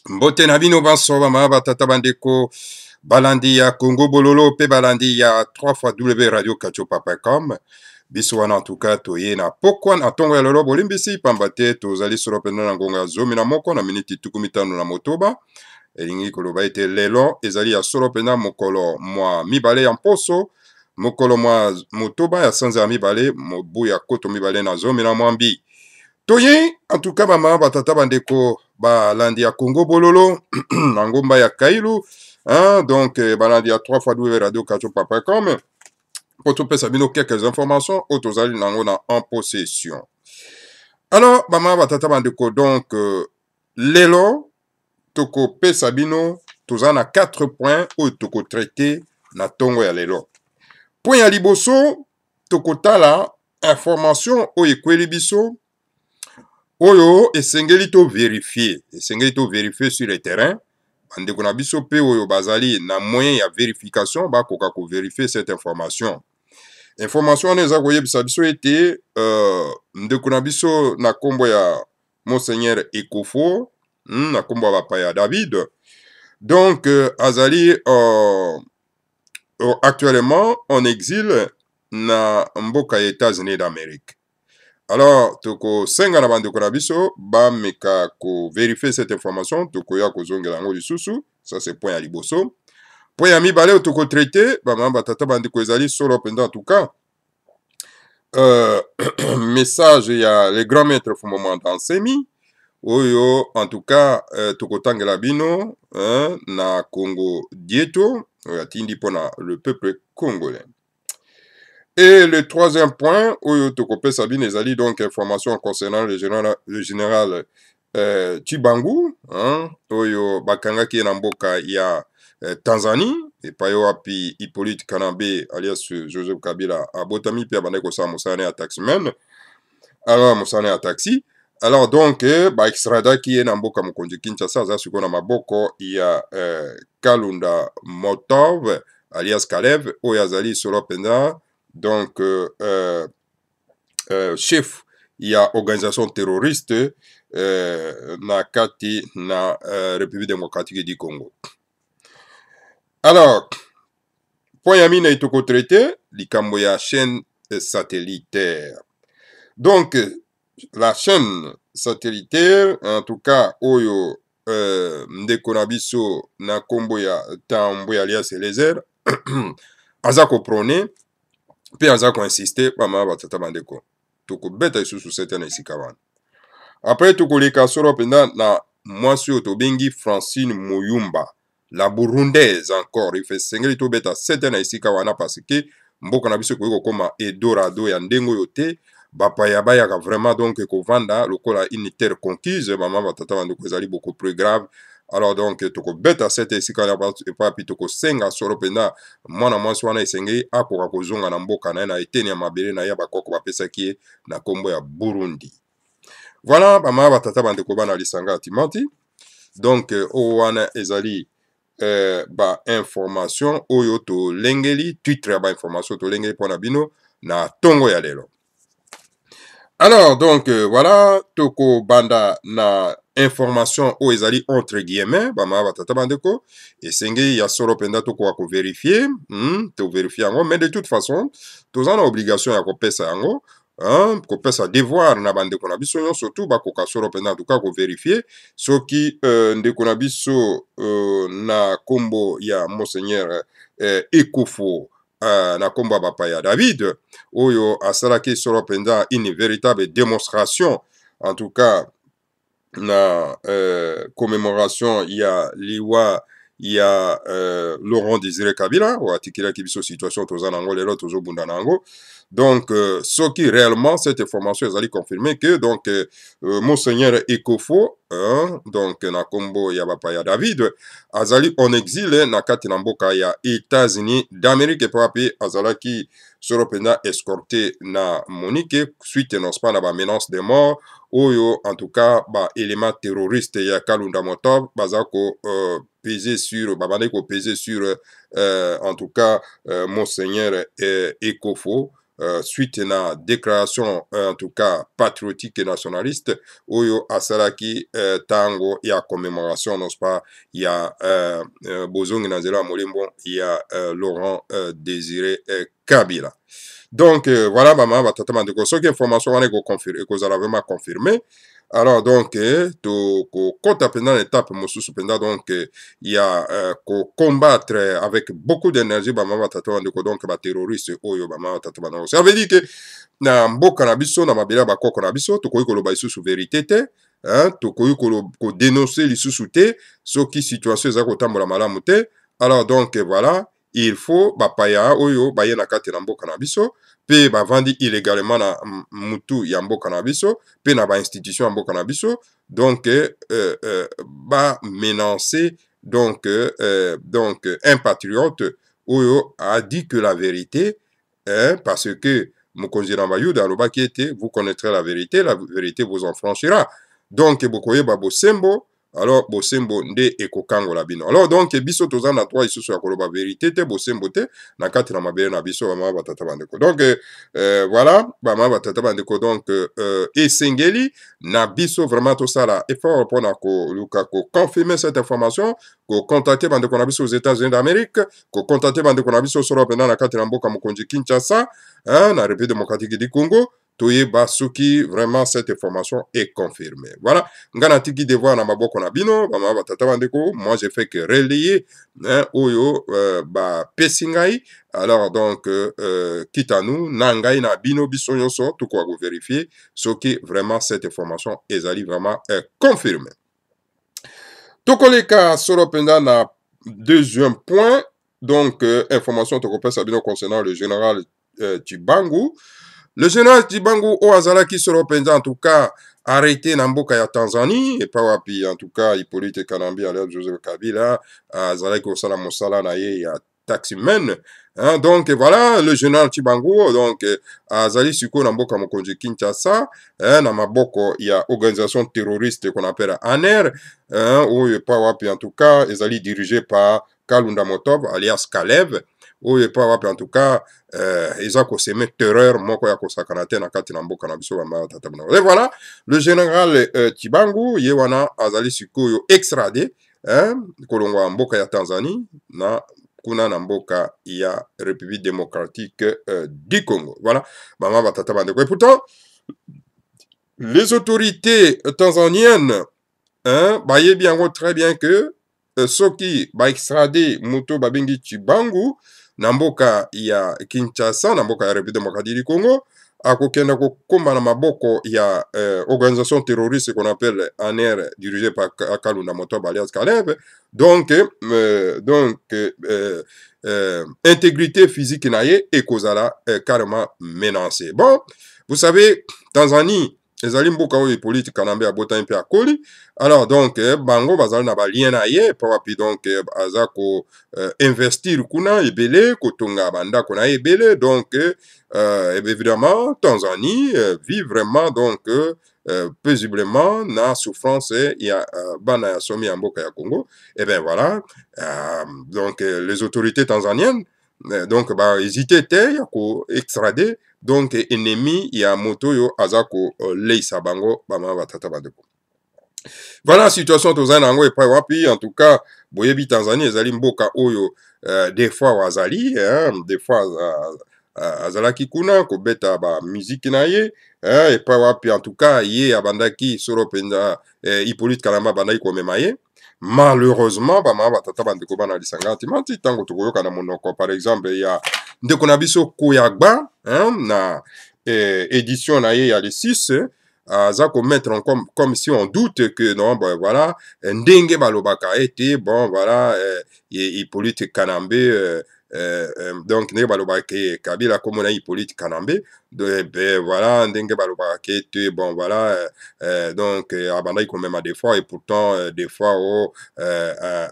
Mbote na bino banso bama batata bandeko balandi ya Congo Bololo pe balandi ya 3xW Radio Kachopa.com. Biso wana en tout cas toye na pokwa na tongo ya lolo bolimbisi pamba te tozali solo pena na ngonga zomi na moko na miniti tukumitano na motoba. Elingi koloba ete lelo ezali ya solo pena mokolo mwa mibale ya mposo, mokolo mwa motoba ya sanza ya mibale, mobu ya koto mibale na zomi na mwambi. Toye, en tout cas, mama, batata bandeko, balandi ya Congo Bololo, na ngomba ya Kailu, hein, donc, balandi ya 3xW Radio Kachopa.com, pour tout sabino quelques informations, autozali nango na en possession. Alors, mama, batata bandeko, donc, lelo, toko pe sabino, tozana 4 points, ou toko traité, na tongo ya lelo. Point ya liboso, toko tala, information, ou ekweli biso, oyo esengeli to vérifier sur le terrain bandeko na biso pe oyo bazali na moyen ya vérification bakoka ko vérifier cette information wana eza koyebisa biso ete ndeko na biso na kombo ya Monseigneur Ekofo na kombo ya bapaya David donc azali actuellement en exil na mboka ya États-Unis d'Amérique. Alors, toko senga na bandeko na biso, ba meka ko vérifier cette information, toko ya ko zongela ngo lisusu, ça c'est point ya liboso. Point ya mibale toko traité, ba mamba tata bandeko ezali solo penda en tout cas. Message ya le grand maître fu moment d'ensemi, oyo en tout cas toko tangela bino, na Congo dieto, oyo tindi pona le peuple congolais. Et le troisième point, oyo tokope Sabine ezali donc information concernant le général Chibangu, hein, oyo bakangaki na mboka ya Tanzanie, et payo api Hippolyte Kanambe alias Joseph Kabila abotami pia bandeko sa mosane ya taximen, alors mosane ya taxi, alors donc ba extrada ki na mboka mokonzi Kinshasa za siko na maboko ya Kalunda Motov alias Kalev, oyo azali solo penda donc chef ya organisation terroriste na kati na République démocratique du Congo. Alors, point ya mine itoko traité likambo ya chaîne satellitaire. Donc la chaîne satellitaire en tout cas oyo ndeko na biso na kombo ya Tambo alias Elezer aza ko prôner pe aza ko insister mama batata bandeko toko beta isusu certaine esika wana. Après toko leka solo penda na mwasi oyo tobengi Francine Muyumba la burundaise encore il fait sengeli to beta certaine esika wana parce que mboka na biso ko koma Edorado ya ndengo yote bapaya bayaka vraiment donc kovanda lokola une terre conquise mama batata bandeko ezali beaucoup plus grave. Alors donc toko beta cette esika ya papi toko senga solo penda mwana mwasi wana esengeli akoka kozonga na mboka na eteni ya mabele na ya bakoko bapesaki na kombo ya Burundi. Voilà mama batata bandeko bana lisanga timati. Donc o wana ezali ba information oyo to lengeli titre ba information to lengeli pona bino na tongo ya lelo. Alors donc voilà toko banda na information o ezali entre guillemets bama batata bandeko esengeli ya solo penda toko ko vérifier to vérifier yango mais de toute façon tozana obligation ya kopesa yango kopesa devoir na bandeko na biso nyonso surtout bakoka solo penda en tout cas ko vérifier soki ndeko na biso na kombo ya Monseigneur Ekofo na kombo bapaya David oyo asalaki solo penda une véritable démonstration en tout cas na commémoration ya liwa ya Laurent Désiré Kabila ou atikila ki biso situation tozana ngo lelo tozo bunda nango. Donc soki réellement cette information ezali confirmé que donc Monseigneur Ekofo donc na kombo ya bapaya David azali en exil na kati na mboka ya États-Unis d'Amérique papi azalaki solo penda escorté na Monique suite non pas na ba menace de mort oyo en tout cas ba élément terroriste ya Kalunda Motov bazako peser sur babane ko peser sur en tout cas Monseigneur Ekofo suite na déclaration en tout cas patriotique et nationaliste oyo asalaki tango ya commémoration n'est-ce pas ya bozongi na nzela ya molimbo ya Laurent Désiré Kabila. Donc voilà bama batata bandeko soki information wana ekozala vraiment confirmé. Alors donc kota pendant l'étape mosusu pendant donc il y a combattre avec beaucoup d'énergie bama batata bandeko donc ba terroriste oyo bama batata bandeko. Ça veut dire que na mboka na biso na mabela bakoko na biso tokoki koloba lisusu vérité te, hein, tokoki kodénoncer lisusu te soki situation eza kotambola malamu te. Alors donc voilà, il faut bapaya oyo baye na kati na mboka na biso pe bavandi illégalement na mutu ya mboka na biso pe na ba institution ya mboka na biso donc ba menacer donc un patriote oyo a dit que la vérité, hein, parce que Mokonzi Nambayuda alobaki ete vous connaîtrez la vérité vous en franchira. Donc bokoye ba bosembo, alors bosembo nde ekokangola bino. Alors donc biso toza na droit isusu ya koloba vérité te bosembo te na kati na mabele na biso bama batata bandeko. Donc voilà bama batata bandeko donc esengeli na biso vraiment tosala effort pona ko luka ko confirmer cette information, ko contacter bandeko na biso aux États-Unis d'Amérique, ko contacter bandeko na biso solo pena na kati na mboka mokonzi Kinshasa, hein, na République démocratique du Congo. Toyeba soki vraiment cette information est confirmée. Voilà, ngana tiki devoir na maboko na bino, bama batata bandeko, moi j'ai fait que relayer hein, oyo ba pesingai. Alors donc kitanu nangai na bino biso nyonso to ko vérifier soki vraiment cette information ezali vraiment confirmée. Tokoleka solo penda na deuxième point, donc information to kopesa bino concernant le général Tchibangu. Le général Tchibangu o azalaki solo penza en tout cas arrêté na mboka ya Tanzanie et pas wapi en tout cas Hippolyte Kanambi alias Joseph Kabila azalaki osala mosala na ye ya taximen, hein, donc voilà le général Tchibangu donc azali siko na mboka mokonzi Kinshasa, hein, na maboko ya organisation terroriste qu'on appelle ANR, hein, ou pas wapi en tout cas ezali dirigé par Kalunda Motov alias Kalev, ou pas wapi en tout cas eza koseme terreur moko ya kosakana te na kati na mboka na biso bama tata bana. Et voilà, le général Tchibangu ye wana azali sikoyo extradé, hein, kolongwa mboka ya Tanzanie na kuna na mboka ya République démocratique du Congo. Voilà, bama batata bana. Et pourtant les autorités tanzaniennes, hein, bayebi yango très bien que soki ba extradé moto babengi Tchibangu na mboka ya Kinshasa, na mboka ya République démocratique du Congo, akokenda kokomba na maboko ya organisation terroriste qu'on appelle ANR dirigée par Kalunda Motov alias Kalev, donc intégrité physique naye ekozala carrément menacée. Bon, vous savez, Tanzanie ezali mboka oyo Hippolyte Kanambe abotami mpe akoli. Alors donc bango bazali na balien na ye pa wapi donc aza ko investir kuna ebele kotonga bandako na ebele, donc évidemment Tanzanie vit vraiment donc paisiblement na souffrance ya bana ya somi ya mboka ya Congo. Et bien voilà, donc les autorités tanzaniennes donc ba hésité te ya ko extrader donc ennemi ya moto yo azako leisa bango bama batata bandeko. Voilà situation tozali nango epai wapi en tout cas boyebi Tanzanie ezali mboka oyo des fois wazali, hein, des fois azalaki kuna kobeta ba musique na ye, hein, epai wapi en tout cas ye abandaki solo penza Hippolyte Kalamba bandaki komema ye. Malheureusement bama batata bandeko bana lisanga timanti tango tokoyoka na monoko par exemple ya ndeko na biso Koyagba, hein, na édition na ye ya le 6 aza mettre en comme si on doute que non bon voilà ndenge balobaka ete bon voilà Hippolyte Kanambe donc ndenge balobaka Kabila komona Hippolyte Kanambe de voilà ndenge balobaka ete bon voilà donc abandaki quand même des fois et pourtant des fois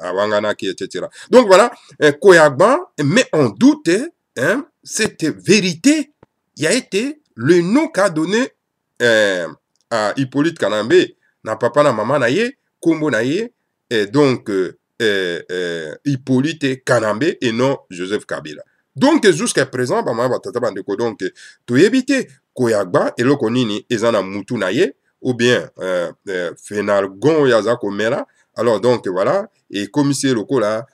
awanganaki etc. Donc voilà Koyagba met en doute, hein, cette vérité y a été le nom qu'a donné à Hippolyte Kanambe na papa na maman na ye kombo na ye donc Hippolyte Kanambe et non Joseph Kabila. Donc jusqu'à présent bama batata bandeko donc toyebi koyagba eloko nini eza na mutu na ye ou bien fenargon oyo aza komela. Alors donc voilà ekomisi ye lokola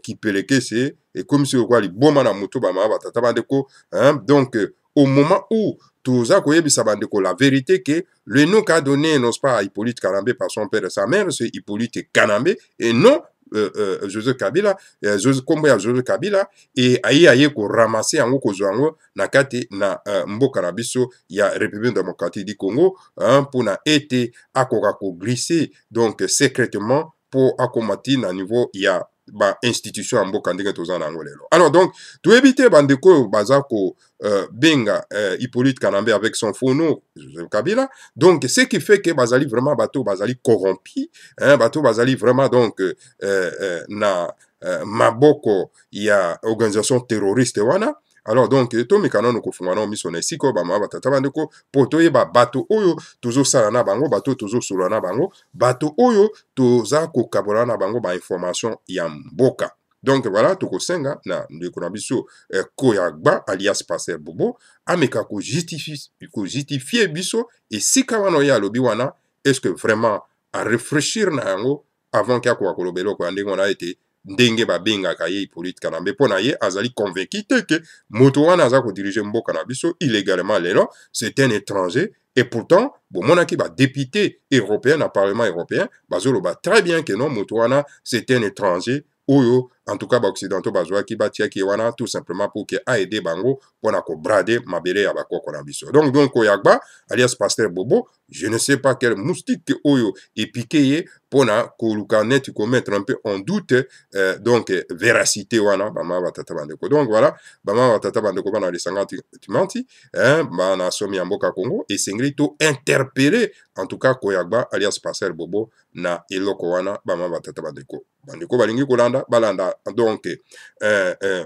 kipelekese, ekomisi lokola liboma na mutu bama batata bandeko, hein? Donc au moment où toza koyebisa bandeko la vérité que le nom qu'a donné n'est-ce pas à Hippolyte Kanambe par son père et sa mère, c'est Hippolyte Kanambe et non Joseph Kabila, kombo ya Joseph Kabila, et aye ko ramasser yango kozwa yango na kati na mboka na biso ya République démocratique du Congo, hein, pour na ete akoka ko glisser donc secrètement pour akomati na niveau ya ba institution ya mboka ndenge toza na yango lelo. Alors donc toyebite bandeko baza ko benga Hippolyte Kanambe avec son faux nom Joseph Kabila. Donc ce qui fait que bazali vraiment bateau bazali corrompi, hein, bateau bazali vraiment donc na maboko ya organisation terroriste wana. Alors donc tomekana no kofunga na miso na esiko bama batata bandeko poto yeba bato oyo tozo sala na bango, bato tozo sula na bango, bato oyo toza kokabola na bango ba information ya mboka. Donc voilà tokosenga na ndeko na biso Koyagba alias Pasteur Bobo ameka ko justifier biso esika wana ya lobi wana, est-ce que vraiment à réfléchir na yango avant qu'il y a quoi kolobelo ko ndenge wana été ndenge babengaka ye Hippolyte Kanambe mpo na ye azali convaincu que moto wana aza ko diriger mboka na biso illégalement lelo, c'est un étranger. Et pourtant bomonaki ba député européen na parlement européen bazoloba très bien que non moto wana c'est un étranger oyo en tout cas ba occidentaux bazwaki batiaki wana tout simplement pour que a aider bango pona ko brader mabele ya bakoko na biso. Donc Koyagba alias Pasteur Bobo, je ne sais pas quel moustique oyo epiqué pona ko lukanet ko mettre un peu en doute donc véracité wana bama batata bandeko. Donc voilà bama batata bandeko bana lisanga timanti hein bana somi ya mboka Congo et sengrito interpeller en tout cas Koyagba alias Pasteur Bobo na eloko wana bama batata bandeko. Bandeko balingi kolanda balanda donc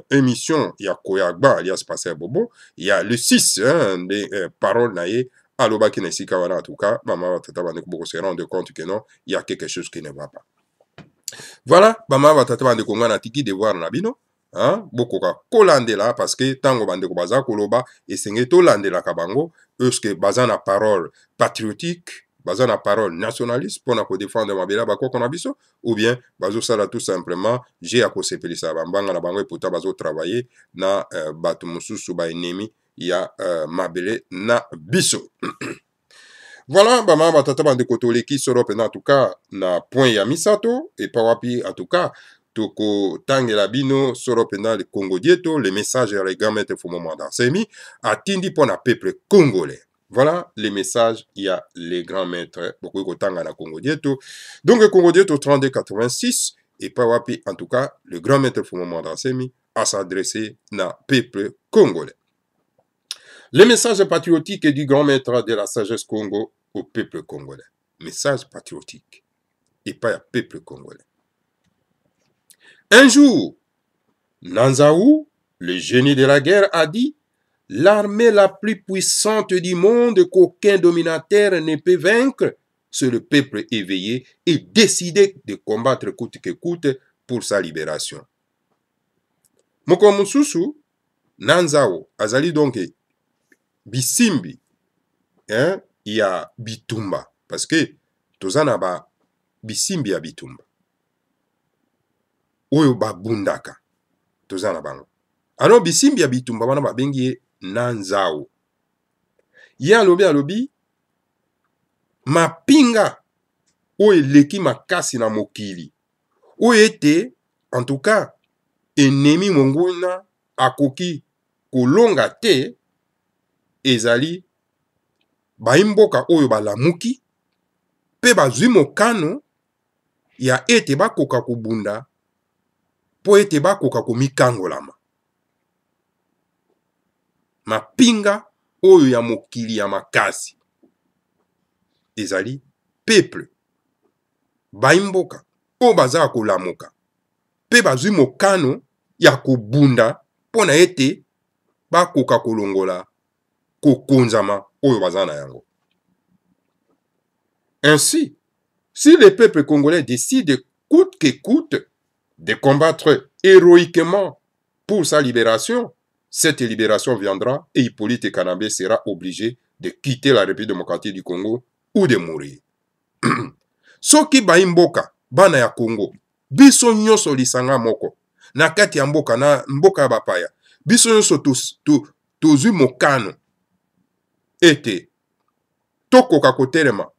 émission ya Koyagba alias Pasteur Bobo, il y a le 6 hein, des paroles naïe alobaki na esika wana en tout cas bama batata bandeko boko se rendre compte que non il y a quelque chose qui ne va pas. Voilà bama batata bandeko ngana tiki devoir na bino hein, bokoka kolandela parce que tango bandeko baza koloba esenge to landela kabango parce que baza na parole patriotique, baza na parole nationaliste pour na ko défendre mabela bakoko na biso, ou bien bazo sala tout simplement j'ai à kosepelisa bambanga na bango epota bazo travailler na bato mususu ba ennemi ya mabele na biso. Voilà bama batata bandeko toleki solo pena en tout cas na point ya misato et pa wapi en tout cas toko tangela bino solo pena le Congo dieto le message ya le grand maître Fumo Mwanda Nsemi atindi pona peuple congolais. Voilà les messages il y a les grands maîtres beaucoup kotanga na Congo dieto. Donc le Congo dieto 3286 et pa wapi en tout cas le grand maître Fumo Mwanda Nsemi à s'adresser na peuple congolais. Le message patriotique du grand maître de la sagesse Congo au peuple congolais. Message patriotique et pas au peuple congolais. Un jour, Nanzaou, le génie de la guerre, a dit « L'armée la plus puissante du monde qu'aucun dominateur ne peut vaincre, c'est le peuple éveillé et décidé de combattre coûte que coûte pour sa libération. » Mokomususu, Nanzaou, azali donc bisimbi, hein, ya bitumba, parce que tozana ba bisimbi ya bitumba oyo babundaka tozana bango. Alors bisimbi ya bitumba wana babengi ye Nanzaou. Ye alobi mapinga oyo eleki makasi na mokili oyo ete en tout cas ennemi monguna akoki kolonga te ezali baimboka oyo balamuki pe bazwi mokano ya ete bakoka kobunda po ete bakoka komikangolama. Mapinga oyo ya mokili ya makasi ezali peuple baimboka oyo baza kolamuka pe bazwi mokano ya kobunda po na ete bakoka kolongola kokonzama oyo baza na yango. Ainsi, si le peuple congolais décide coûte que coûte de combattre héroïquement pour sa libération, cette libération viendra et Hippolyte Kanambe sera obligé de quitter la République démocratique du Congo ou de mourir. Soki baimboka bana ya Congo biso nyonso lisanga moko na kati ya mboka na mboka ya bapaya biso nyonso tozwi mokano ete tokoka kotelema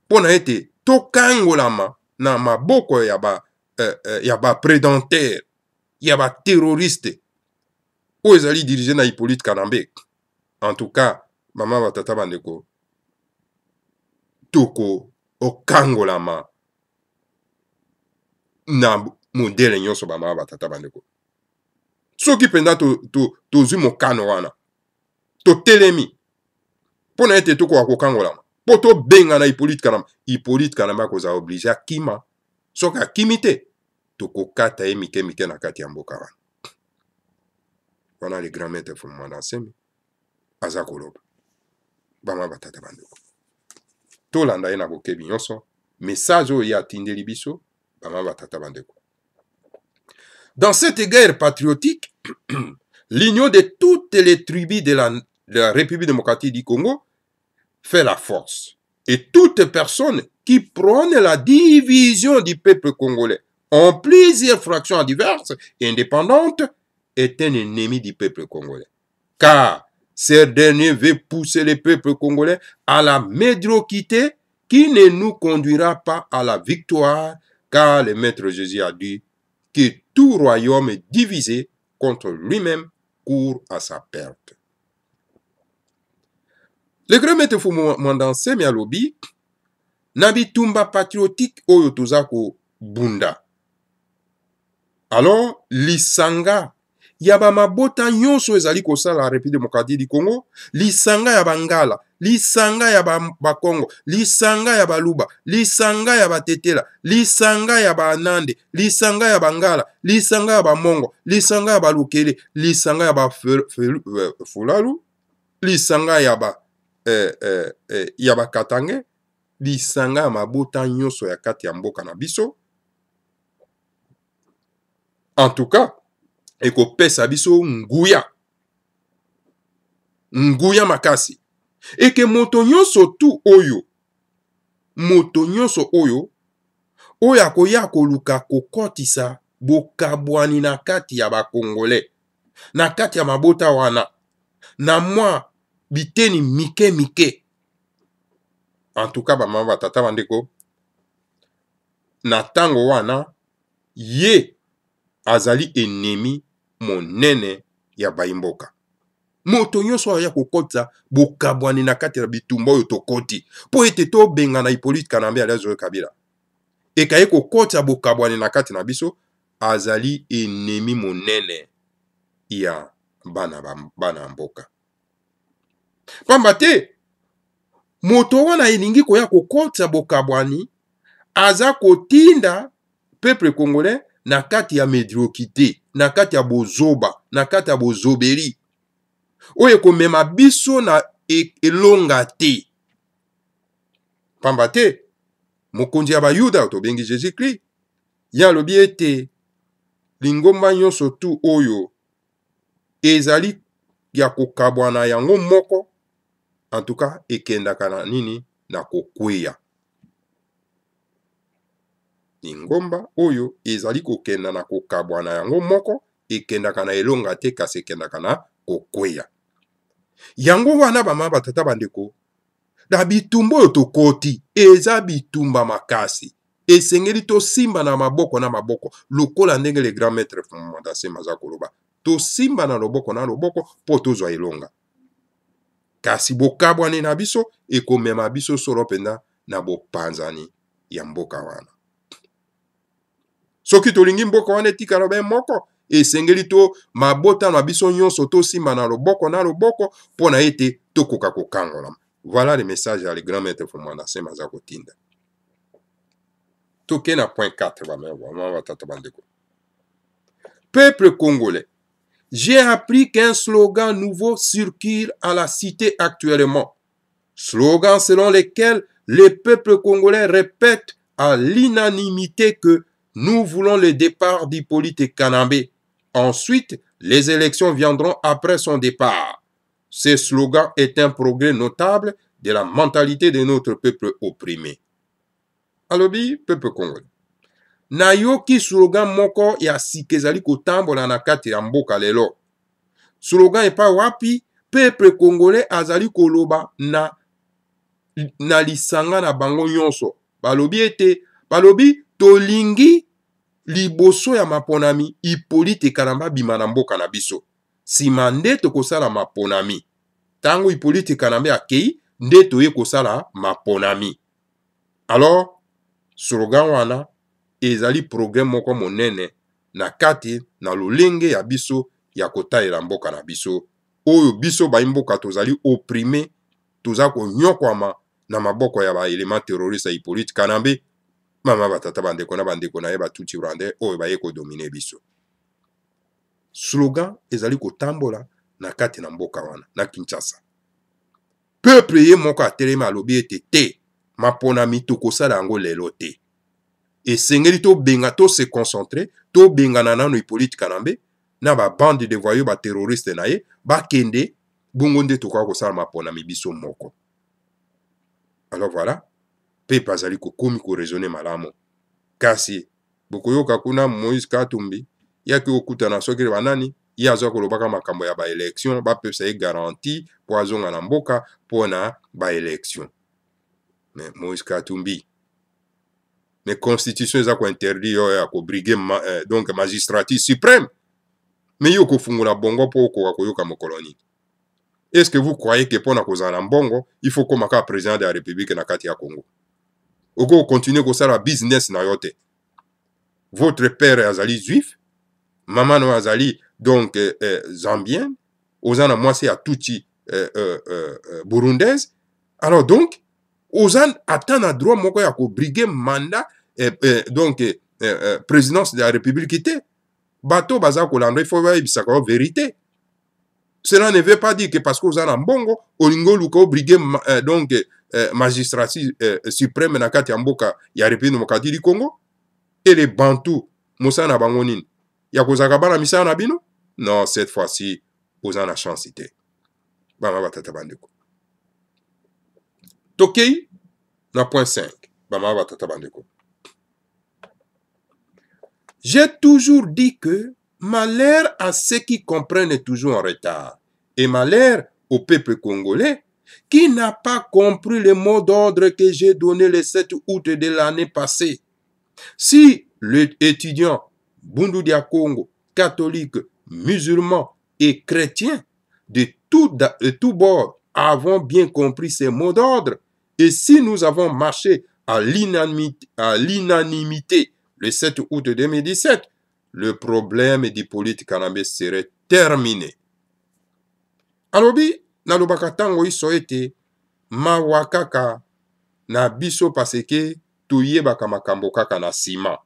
mpona ete tokangolama na maboko ya baprédentaire ya baterroriste oyo ezali dirige na Hippolyte Kanambe. En tout cas mama batata bandeko toko okangolama na modele nyonso bamama batata bandeko. Soki mpenza tozwi mokano wana totelemi mpona ete tokoka kokangolama mpo tobenga na Hippolyte Kanambe akozala oblige akima. Soki akimi te tokokata ye mike mike na kati ya mboka wana. Wana le grand maître Fumanda Nsemi aza koloba bamama batata bandeko tolanda ye na bokebi nyonso message oyo ye atindeli biso bamama batata bandeko. Dans cette guerre patriotique, l'union de toutes les tribus de la République démocratique du Congo fait la force. Et toute personne qui prône la division du peuple congolais en plusieurs fractions diverses et indépendantes est un ennemi du peuple congolais. Car ce dernier veut pousser le peuple congolais à la médiocrité qui ne nous conduira pas à la victoire, car le Maître Jésus a dit que tout royaume divisé contre lui-même court à sa perte. Le grand maître Fumanda Nsemi alobi na bitumba patriotique oyo toza ko bunda. Alors lisanga ya ba mabota nyonso ezali kosala la République démocratique du Congo, lisanga ya bangala, lisanga ya bakongo, lisanga ya baluba, lisanga ya batetela, lisanga ya banande, lisanga ya bangala, lisanga ya bamongo, lisanga ya balukele, lisanga ya bafulalu, lisanga ya bakatange, lisanga ya mabota nyonso ya kati ya mboka na biso. En tout cas, ekopesa biso nguya makasi. Eke moto nyonso tu oyo akoya koluka kokotisa bokabwani na kati ya bakongole, na kati ya mabota wana, na mwa biteni mike mike. En tout cas bamama batata bandeko, na tango wana ye azali ennemi monene ya baimboka. Moto nyonso aya kokotisa bokabwani na kati ya bitumba oyo tokoti po ete tobenga na Hippolyte Kanambe alias Kabila ekaye kokotisa bokabwani na kati na biso, azali ennemi monene ya bana mboka. Pamba te moto wana elingi koya kokotisa bokabwani aza kotinda peuple congolais na kati ya médiocrité, na kati ya bozoba, na kati ya bozoberi oyo komema biso na elonga te. Pamba te mokonzi ya bayuda tobengi Jésus-Christ ya lobi ete lingomba nyonso tu oyo ezali ya kokabwana yango moko, en tout cas ekendaka na nini, na kokweya. Lingomba oyo ezali kokenda na kokabwana yango moko ekendaka na elonga te, kasi ekendaka na kokweya. Yango wana bamama batata bandeko, na bitumba oyo tokoti eza bitumba makasi, esengeli tosimba na maboko lokola ndenge le grand maître Fumanda Nsemi aza koloba, tosimba na loboko po tozwa elonga. Kasi bokabwani na biso ekomema biso solo penda na bopanzani ya mboka wana. Soki tolingi mboka wana etikala ben moko, esengeli to mabota na biso nyonso tosimba na loboko pona ete tokoka kokangola. Voilà le message ya le grand maître Fumanda Nsemi aza kotinda. Toke na point 4 bamama batata bandeko. Peuple congolais, j'ai appris qu'un slogan nouveau circule à la cité actuellement. Slogan selon lequel le peuple congolais répète à l'unanimité que nous voulons le départ d'Hippolyte Kanambe. Ensuite, les élections viendront après son départ. Ce slogan est un progrès notable de la mentalité de notre peuple opprimé. Alobi, peuple congolais. Nayoki slogan moko ya sikezali kotambola na kati ya mboka lelo. Slogan epa wapi peuple congolais azali koloba na lisanga na bango nyonso. Balobi ete, balobi tolingi liboso ya maponami Hippolyte Kalamba bima na mboka na biso. Sima nde tokosala maponami. Tango Hippolyte Kalamba akei nde toye kosala maponami. Alors, slogan wana ezali programme moko monene na kati na lolenge ya biso ya kotalela mboka na biso. Oyo biso ba mboka tozali opprimé, toza konyokwama na maboko ya ba élément terroriste ya Hippolyte Kalamba. Mama batata bandeko na bandeko na ye batuti rwandais oyo baye kodomine biso. Slogan ezali kotambola na kati na mboka wana na Kinshasa. Peuple ye moko atelema alobi ete te maponami tokosala yango lelo te. Esengeli to benga to se concentrer to bengana nano Hippolyte Kalamba na ba bande de voyous ba terroriste na ye bakende bongo nde tokoka kosala maponami biso moko. Alors voilà, pepe azali kokomi ko raisonner malamu. Kasi bokoyoka kuna Moïse Katumbi yaki okutana soki banani ye azwa kolobaka makambo ya ba élection bapesa ye garantie po azonga na mboka pona ba élection. Mais Moïse Katumbi, mais constitution eza ko interdit yo ya ko briguer donc magistrature suprême. Mais yo ko fungula bongo po ko koyoka mokoloni. Est-ce que vous croyez que pona kozala mbongo il faut comme ka président de la République na kati ya Congo? Oko continuer kosala business na yote. Votre père azali juif, maman no azali donc zambien, ozana mwasi atuti burundaise. Alors donc ozan atana droit moko ya ko briguer mandat donc présidence de la République te. Bato baza kolanda il faut voir vérité. Cela ne veut pas dire que parce que ozana mbongo olingo luko briguer donc magistrature suprême na kati ya mboka ya République démocratique du Congo. Et les Bantous, Moussana Bangonin, Yakozaka bana misana na bino? Non, cette fois-ci, vous en la chance. Bama batata bandeko. Tokei, na point 5. Bama batata bandeko. J'ai toujours dit que malheur à ceux qui comprennent toujours en retard, et malheur au peuple congolais qui n'a pas compris le mot d'ordre que j'ai donné le 7 août de l'année passée. Si l'étudiant Bundu dia Congo, catholique, musulman et chrétien de tout bord avons bien compris ces mots d'ordre, et si nous avons marché à l'unanimité le 7 août 2017, le problème d'Hippolyte Kalamba serait terminé. Alobi, nalobaka tango iso ete mawakaka na biso paseke toyebaka makambo kaka na sima.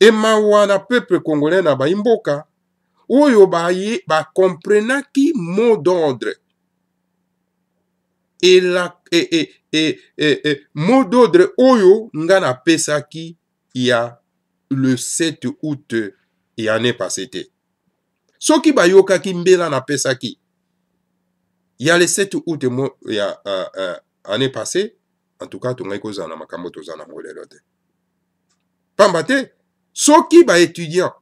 Et mawana peuple congolais na baimboka oyo baye ba comprenaki mot d'ordre. Et mot d'ordre oyo nga na pesaki ya le 7 août et année passée te. Soki bayokaki mbela na pesaki ya le 7 août ya année passée, en tout cas tongai kozana makambo tozana ngolelo te. Pamba te soki ba étudiant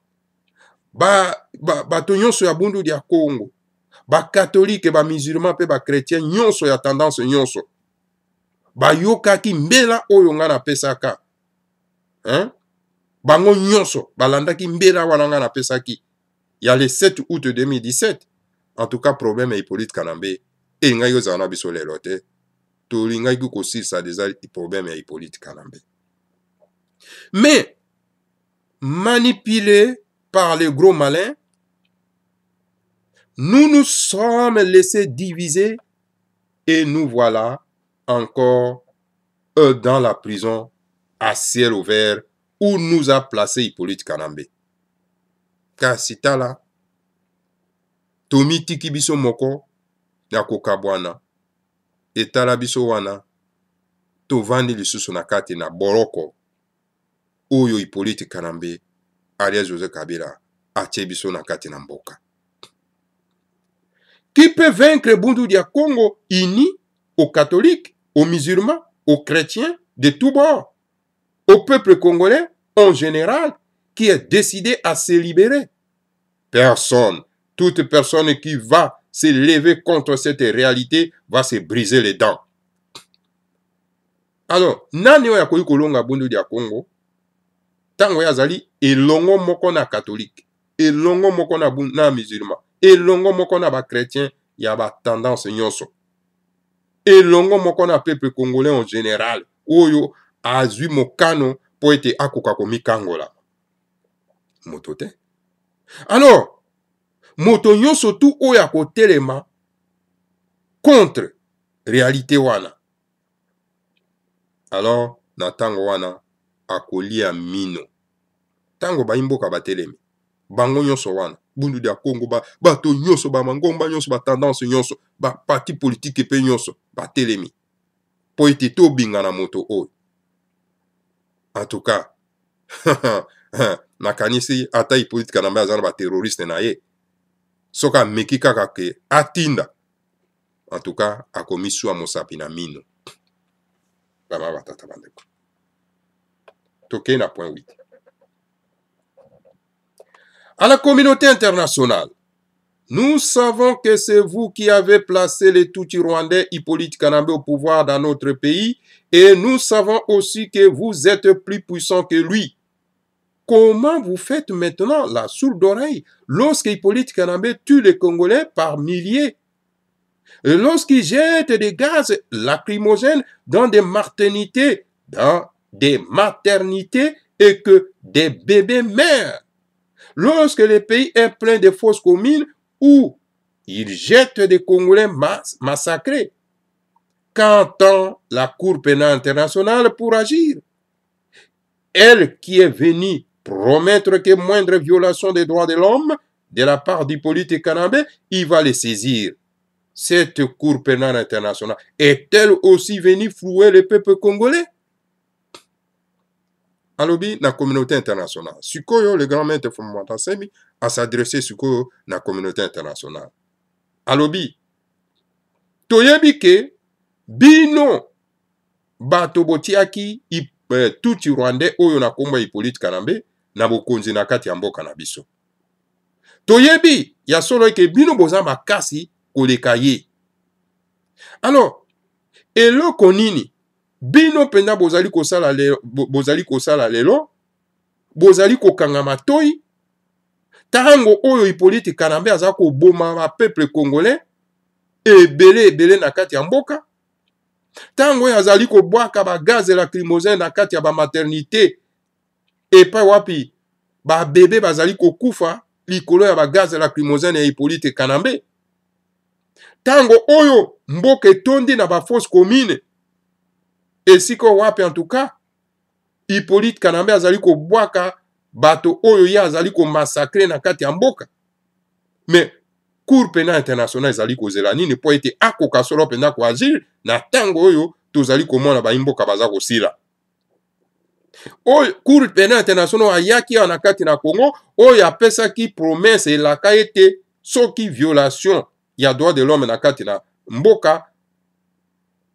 bato nyonso ya Bundu dia Congo, ba catholique, ba musulman pe ba chrétien nyonso ya tendance nyonso bayokaki mbela oyo nga na pesaka, bango nyonso balandaki mbela wana nga na pesaki ya le 7 août 2017, en tout cas problème ya Hippolyte Kalamba e ngai ozala na biso lelo te, tolingaki kosilisa déjà problème ya Hippolyte Kalamba. Mais manipulés par les gros malins, nous nous sommes laissés diviser et nous voilà encore dans la prison à ciel ouvert où nous a placé Hippolyte Kalamba. Car sitala tomi tiki biso moko na kokabwana etala biso wana tovandi lisusu na kati na boroko oyo Hippolyte Kalamba Ariel Joseph Kabila atie biso na kati na mboka. Qui peut vaincre Bundu dia Congo uni aux catholiques, aux musulmans, aux chrétiens de tous bords, au peuple congolais en général qui est décidé à se libérer? Personne. Toute personne qui va se lever contre cette réalité va se briser les dents. Alors, nani oya koyi kolonga Bundu dia Congo? Tango ya zali elongo moko na catholique, elongo moko na musulman, elongo moko na ba chrétien ya ba tendance nyonso, elongo moko na peuple congolais en général oyo azwi mokano po ete akoka komikangola moto te. Alors moto nyonso tu oyo akotelema contre réalité wana, alors na tango wana akolia mino. Tango ba imboka batelemi bango nyonso wana Bundu dia Congo bato nyonso ba mangomba nyonso ba tendance nyonso ba parti politique pe nyonso batelemi po ete tobinga na moto oyo. En tout cas nakanisi ata politique na mbaza na ba terroriste na ye soka meki kaka ke atinda, en tout cas akomisu a mosapi na mino. Bama batata bandeko toke na point 8. À la communauté internationale, nous savons que c'est vous qui avez placé le Tutsi-Rwandais Hippolyte Kanambe au pouvoir dans notre pays, et nous savons aussi que vous êtes plus puissant que lui. Comment vous faites maintenant la sourde oreille lorsque Hippolyte Kanambe tue les Congolais par milliers, et lorsqu'il jette des gaz lacrymogènes dans des maternités, et que des bébés meurent? Lorsque le pays est plein de fosses communes où il jette des Congolais massacrés, qu'entend la Cour pénale internationale pour agir? Elle qui est venue promettre que moindre violation des droits de l'homme de la part d'Hippolyte Kanambe, il va les saisir. Cette Cour pénale internationale est-elle aussi venue flouer le peuple congolais? Alobi na communauté internationale. Sikoyo le grand maître Fumata Semi a s'adressé sikoyo na communauté internationale. Alobi toyebi ke bino bato botiaki Tutsi Rwandais oyo na komba Hippolyte Kanambe na bokonzi na kati ya mboka na biso. Toyebi ya solo ke bino boza makasi koleka ye. Alors eloko nini bino penda bozali kosala lelo, bozali kokanga matoi, tango oyo Hippolyte Kanambe aza koboma ba peuple congolais ebele na kati ya mboka, tango oyo azali kobwaka ba gaz lacrymogène na kati ya ba maternité epa wapi ba bébé bazali kokufa likolo ya ba gaz lacrymogène ya Hippolyte Kanambe, tango oyo mboka etondi na ba fosse commune. Et si ko wapi en tout cas, Hippolyte Kanambe azali ko bwaka bato oyo ya azali ko massacrer na kati ya mboka. Mais Cour pénale internationale azali ko zela nini po ete akoka solo penda ko agir na tango oyo tozali ko mona ba imboka baza ko sila. Oyo Cour pénale internationale ayaki na kati na Congo oyo apesaki promesse elaka ete soki violation ya droit de l'homme na kati na mboka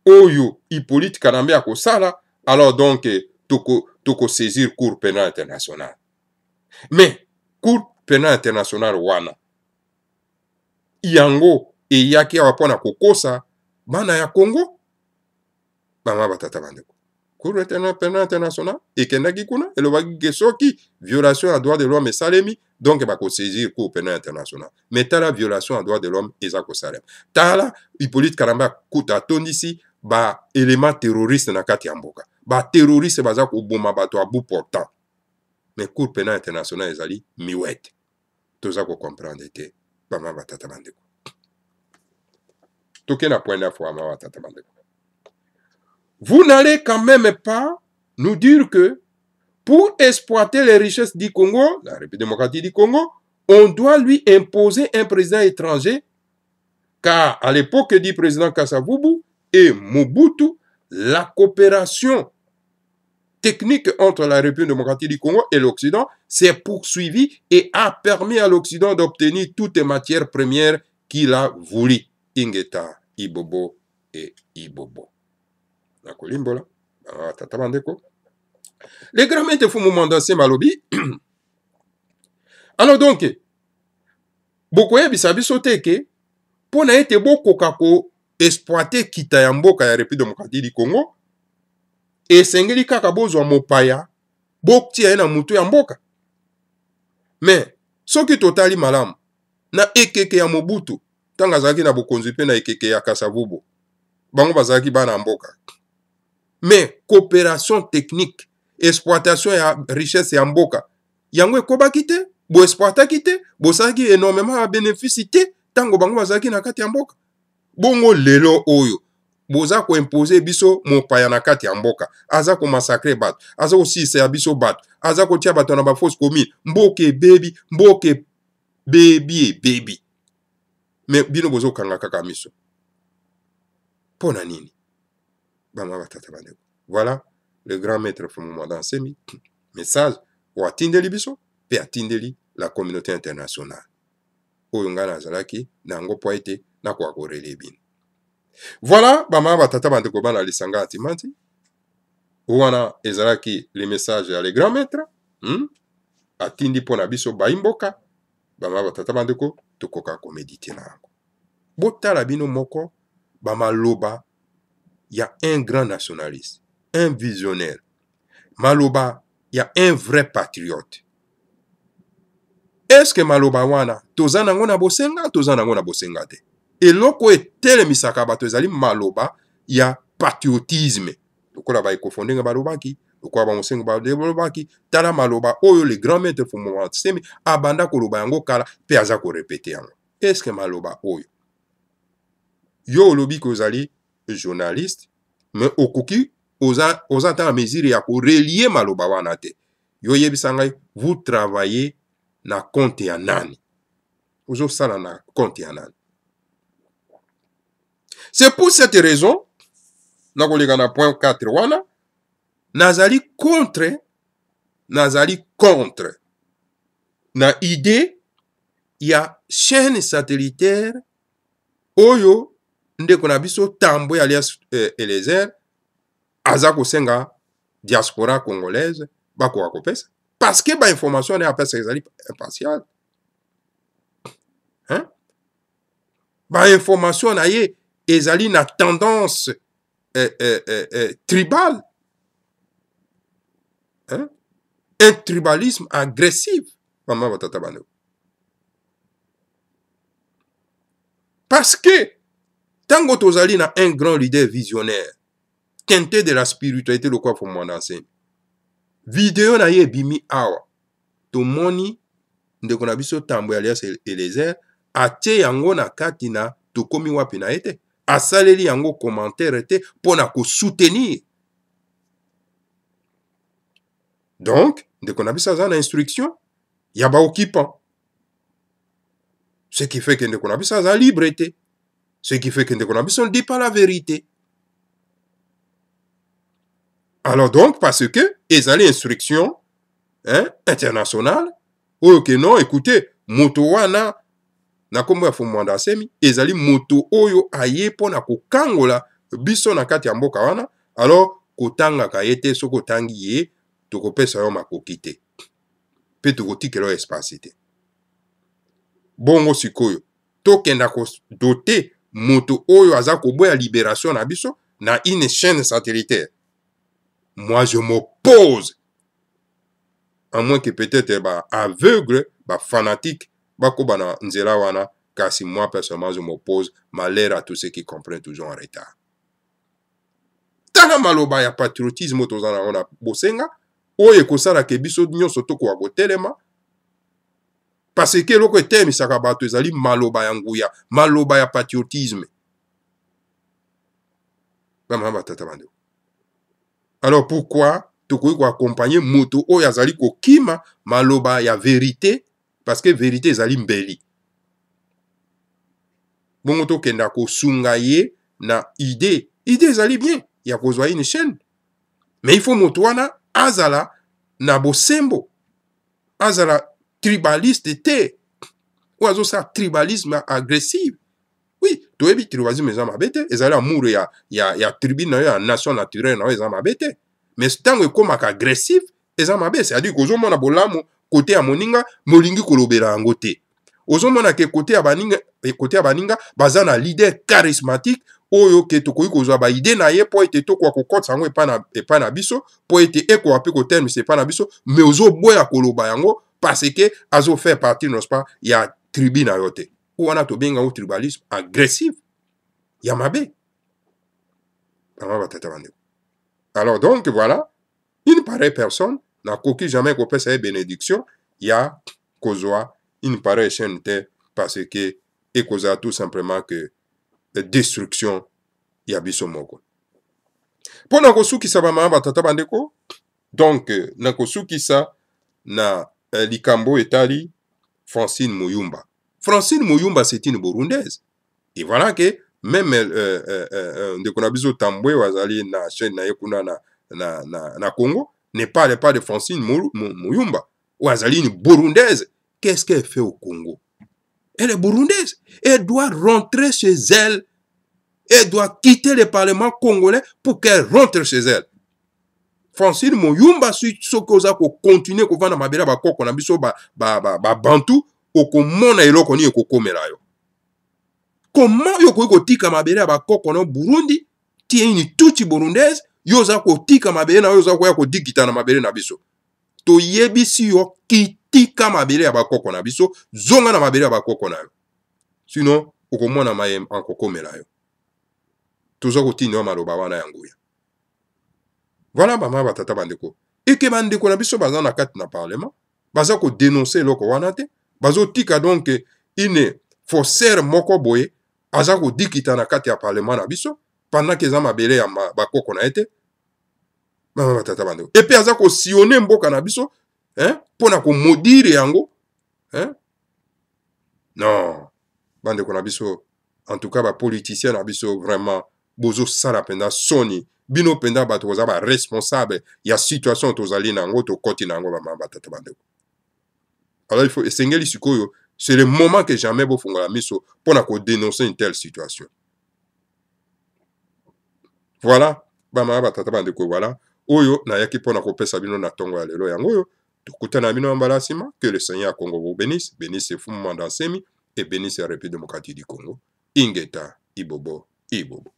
oyo Hippolyte Kanambe akosala, alors donc toko saisir Cour pénale internationale. Mais Cour pénale internationale wana yango eyaki awa pona kokosa bana ya Congo bama batata bandeko. Cour pénale internationale ekendaki kuna elobaki ke soki violation ya droit de l'homme esalemi, donc bako saisir Cour pénale internationale. Mais tala violation ya droit de l'homme eza kosalema. Tala Hippolyte Kanambe kuta tondisi ba élément terroriste na kati ya mboka. Ba terroriste baza koboma bato à bout portant. Mais Cour pénale internationale ezali miwete. Toza ko comprendre te bama batata bandeko. Toke na point na fois bama batata bandeko. Vous n'allez quand même pas nous dire que pour exploiter les richesses du Congo, la République démocratique du Congo, on doit lui imposer un président étranger, car à l'époque du président Kasavubu et Mobutu, la coopération technique entre la République démocratique du Congo et l'Occident s'est poursuivie et a permis à l'Occident d'obtenir toutes les matières premières qu'il a voulu. Ingeta, Ibobo et Ibobo. Les grands maîtres font moment dans ces malobi. Alors donc, Bokoye bisabi soteke, pour na ete boko kako exploiter kita ya mboka ya République démocratique du Congo, et sengeli kaka bozwa mopaya, boktia na mutu ya mboka. Mais, soki totali malamu, na ekeke ya Mobutu, tanga zaki na bokonzi pe na ekeke ya Kasavubu, bango bazaki bana mboka. Mais, coopération technique, exploitation ya richesse ya mboka, yango ekobaki te, bo exploitaki te, bo saki énormément à bénéfice te, tango bango bazaki na kati ya mboka. Bongo lelo oyo, boza ko imposer biso mopaya na kati ya mboka, aza ko massacrer bato, aza ko sisa ya biso bato, aza ko tia bato na ba fausse commune, mboke baby, mboke baby. Mais bino bozo kanga kaka miso. Pona nini? Voilà le grand maître Fumuma Dansemi. Message ou atindeli biso, pe atindeli la communauté internationale. Oyunga nazalaki, nango po ete, na kwa korele bin. Voilà, bama batata bandeko bana lisanga atimanti. Ouana ezalaki les messages à les grands maîtres. Atindi pona biso baimboka. Bama batata bandeko, tukoka ko méditer nango. Botala bino moko, bama loba. Il y a un grand nationaliste, un visionnaire. Maloba, il y a un vrai patriote. Est-ce que Maloba wana, tozana ngona bosenga, tozana ngona bosenga te? Et loko etele misaka bato ezali Maloba, il y a patriotisme. Lokola ba ekofonde nga balobaki, lokola ba mosenga ba balobaki, tala Maloba oyo le grand maître Fumuma Dansemi abanda koloba yango kala pe aza ko répéter yango. Est-ce que Maloba oyo yo lobi kozali journaliste, mais okuki oza ta mesure ya ko relier Maloba wana te. Yo yebisangai, vous travaillez na compte ya nani. Ozo sala na compte ya nani. C'est pour cette raison, na kolega na point 4 wana, nazali contre na idée ya chaîne satellitaire oyo ndeko na biso Tambo alias Eliezer aza kosenga diaspora congolaise bako akopesa parce que ba information na apesa ezali impartial. Ba information na ye ezali na tendance tribal. Un tribalisme agressif. Parce que tango tozali na un grand leader visionnaire, teinté de la spiritualité, le quoi pour moi danser. Vidéo na ye bimi awa. To moni ndeko na biso Tambo alias Eliezer atie yango na kati na to komi wapi na ete. Asaleli yango commentaire ete pona ko soutenir. Donc, ndeko na biso na instruction, ya ba occupant. Ce qui fait que ndeko na biso a liberté. Ce qui fait que ndeko na biso ne dit pas la vérité. Alors donc, parce que ezali instruction internationale, ou que non, écoutez, moto wana na kombo ya Fumuma Dansemi, ezali moto oyo aye pona kokangola biso na kati ya mboka wana, alors kotanga ka yete soko tangi ye, tokopesa yo makoki te. Pe tokotikela espace te. Bongo sikoyo, tokenda ko doter moto oyo aza koboya libération na biso na une chaîne satellitaire. Moi, je m'oppose. À moins que peut-être aveugle, fanatique, bana nzela wana, car si moi personnellement je m'oppose, malheur à tous ceux qui comprennent toujours en retard. Tana maloba ya patriotisme tozana ona bosenga, oye kosala ke biso nyonso toko akotelema, parce que loko etemi sakabato ezali maloba ya nguya, maloba ya patriotisme. Alors pourquoi toko accompagner moto oyo azali kokima maloba ya vérité, parce que vérité ezali mbeli. Bongo tokenda kosunga ye na idée ezali bien ya kozwa une chaîne, mais il faut moto wana azala na bosembo, azala tribaliste te, ou azo sa tribalisme agressif. Oui, toyebi tribalisme eza mabe te, ezali amour ya tribu na yo, ya nation naturelle na yo eza mabe te. Mais ntango ekomaka agressif, eza mabe, c'est-à-dire kozomona bolamu kote ya moninga, molingi kolobela yango te. Ozomona ke kote ya baninga baza na leader charismatique oyo ke tokoki kozwa ba idée na ye po ete tokoka kokotisa yango epa na biso, po ete ekoka pe kotermisa epa na biso, mais ozoboya koloba yango parce que azo faire partie, n'est-ce pas, ya tribu na yo te. Ou wana tobenga ou tribalisme agressif. Ya mabe. Alors donc voilà, une pareille personne n'a koki jamais kopesa sa bénédiction, ya kozwa une pareille chaîne te parce que ekoza tout simplement que destruction ya biso moko. Pona kosukisa ba mama batata bandeko, donc na kosukisa na likambo etali Francine Muyumba. Francine Muyumba, c'est une Burundaise. Et voilà que même de Konabiso Tambwe wazali na chaîne na yekuna na Congo ne parle pas de Francine Muyumba. Wazali une Burundaise. Qu'est-ce qu'elle fait au Congo? Elle est burundaise. Elle doit rentrer chez elle. Elle doit quitter le Parlement congolais pour qu'elle rentre chez elle. Francine Muyumba, si ce que vous continuez à faire mabela ba koko na biso ba bantu okomona eloko ni ekokomela yo. Comment yo kotika mabela ba koko na Burundi ti une tuti burundaise yo za kotika mabela na yo za ko dikita na mabela na biso. To yebisi yo kitika mabela ba koko na biso zonga na mabela ba koko na yo. Sinon okomona mayem ankokomela yo. Tozo kotinyo maloba wana yanguya. Voilà mama batata bandeko. Eke bandeko na biso baza na kati na parlement, baza ko dénoncer loko wana te, bazo tika donc une faussaire moko boye, aza ko dikita na kati ya parlement na biso, pendant que za mabele ya bakoko na ete, mama batata bandeko. Et puis aza ko sillonner mboka na biso, pona ko maudire yango, non, bandeko na biso, en tout cas ba politicien na biso vraiment bozo sala penda soni. Bino penda bato koza ba responsable ya situation tozali nango to koti nango ba mamba tata bandeko. Alors il faut esengeli sikoyo, c'est le moment que jamais bo fungola miso pona ko dénoncer une telle situation. Voilà, ba mamba tata bandeko voilà. Oyo na yaki pona ko pesa bino na tongo ya lelo yango yo. Tukutana bino mbala sima, que le Seigneur Congo vous bénisse, bénisse Fumanda Semi et bénisse la République démocratique du Congo. Ingeta Ibobo Ibobo.